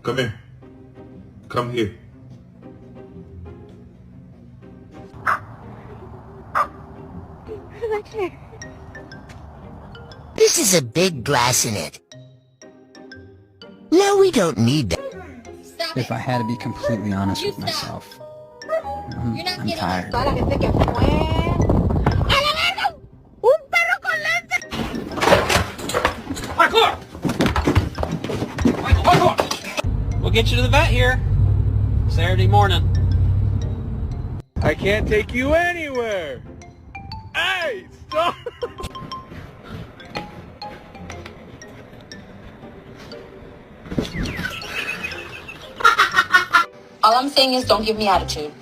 Come here. Come here. This is a big glass in it. No, we don't need that. If I had to be completely honest with myself, I'm tired. We'll get you to the vet here Saturday morning. I can't take you anywhere. Hey, stop! All I'm saying is don't give me attitude.